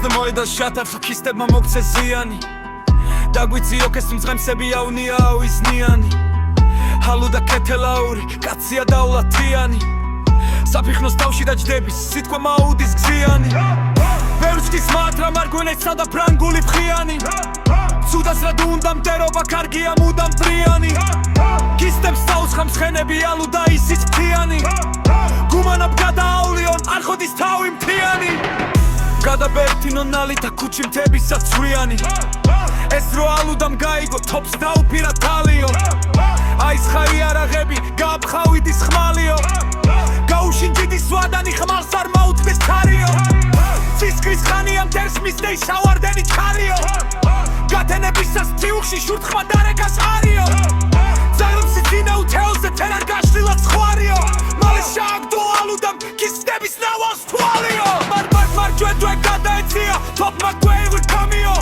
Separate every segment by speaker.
Speaker 1: და მოედო შათარ ხისტებმა მოგცე ზიანი დაგვიცი ოქეს მძღემსები აუნია ავიზნიანი ჰალუ და კეთელაური კაცია დაულათიანი საფიხნოს თავში დაჯდების სიტყვა მაუდის გზიანი ბევრს მათრა მარგვენეცსა და ფრანგული ფხიანი ცუდას რა დუნდა მტერობა კარგია მუდამ ბრიანი გისტებს საუცხამს ხენები ალუ და ისიც ფთიანი გუმანაბ გადააულიონ არ ხოდის თავი მთიანი გადაბერთინონ ნალით აქუჩი მთებისა ცვლიანი ეს რო ალუდამ გაიგო თოფს დაუფირა თალიო აის ხარი არაღები გააფხავიდის ხმალიო გაუშინჯიდის სვადანი ხმალს არ მაუწდეს თარიო ცისკრის ხანია მტერს მისდეი შავარდენი ჩარიო გათენებისას თიუხში შურთხმა დარეკას არიო ზაგრობსი ძინა უთეელზე თერარ გაშლილად სხვარიო მალე შააგდო ალუდამ გისდების ნავალს თვალიო მარჯვედვე გადაეცია თოპმა გვეივი კამიო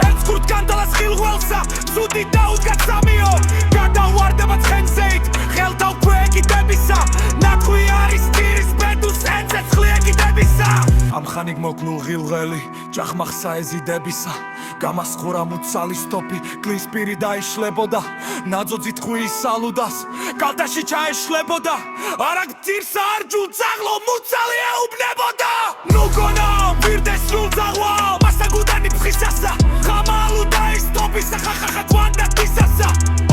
Speaker 1: ერთს ქურთ განდალას ხილღველსა ცუდი დაუდგა სამიო გადავარდება ცხენზეით ხელთა უკვე ეკიდებისა ნახვი არის ტირის ბედუს ენცე ცხლი ეკიდებისა ამხანიგ მოგნულ ღილღელი ჭახმახსა ეზიდებისა გამასხურა მუცალის ტოპი გლის პირი დაიშლებოდა ნაძოძით ხვიის ალუდას კალთაში ჩაეშლებოდა არაგ ძირსა არ ჯულძაღლო მუცალი ეუბნებოდა ნუგონა ვირდეს სრულძაღვა მასაგუდანი ფხისასა ხამა ალუდა ის ტოპისა ხახახა თვანდა თისასა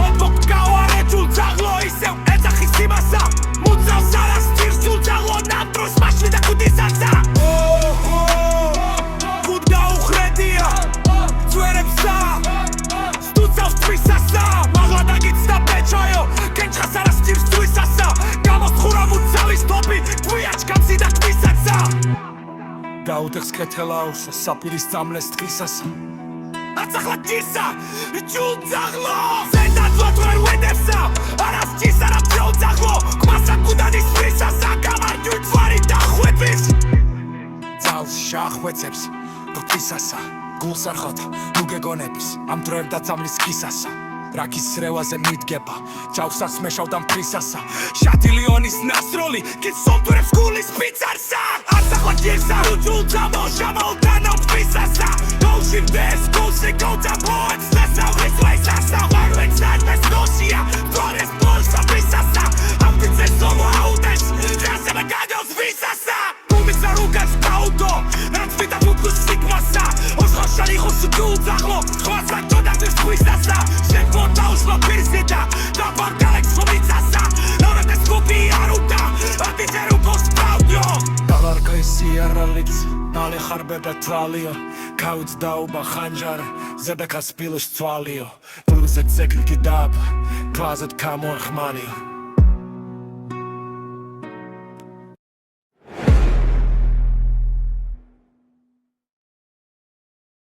Speaker 1: ობოკ გავარე ჯულძაღლო ისევ ეძახის იმასა მუცალს არას ძირს ჯულძაღლო ნამდროს მაშლი და ქუდისასა ქუდ გაუხრედია ძვერებსა სტუცავს თვისასა მაღლა დაგიცდა პეჩაიო კენჩხას არას ძირს თვისასა გამოსხურა მუცალის ტოპი თვიაჩკამსი და თვისასა გაუდეხს კეთელაურსა საპირის წამლეს ტყისასა აცახლა ჯისა ჯულძაღლო ზედაძვათ ვერ ვედებსა არას ჯის არა ჯულძაღლო კვასა კუდანის თვისასა გამარჯვი თვარი დახვეპის ძალს შახვეცებს თვისასა გულს არ ხოთ ნუ გეგონების ამ დროებდა წამლის ქისასა რაკის სრევაზე მიდგება ჯავსას მეშავდა მფრისასა შატილიონის ნასროლი გიცოლტურებს გულის პიცარსა აცახლა ჯისა ჯულძაღლო შამალდანო თვისასა გულში მდეს გულში გოთა პოეტს დასავლის ვაისასა ვარვეც არტეს ნოსია თორეს პოლსა ვისასა ამტიცე სოლო აუდეს რასება გადავს ვისასა გუმიცა რუკას პაუდო რაც ვიდა ბუკლს სიგმასა ოსხოშარი ხოსუ ჯულძაღლო ხვასა ჯოდაძის ვისასა შეგბორდა უშლო პირზედა და ბარგალექს ვისასა ნორატეს კუპი არუდა ატიჯერუ გოს პაუდო დალარკა ისი არალიც ნალე ხარბება თვალიო ქაუც დაუბა ხანჯარ ზედაკას პილოს თვალიო ბლუზეთ ზეგლი გიდაბ ქვაზეთ კამოეხმანიო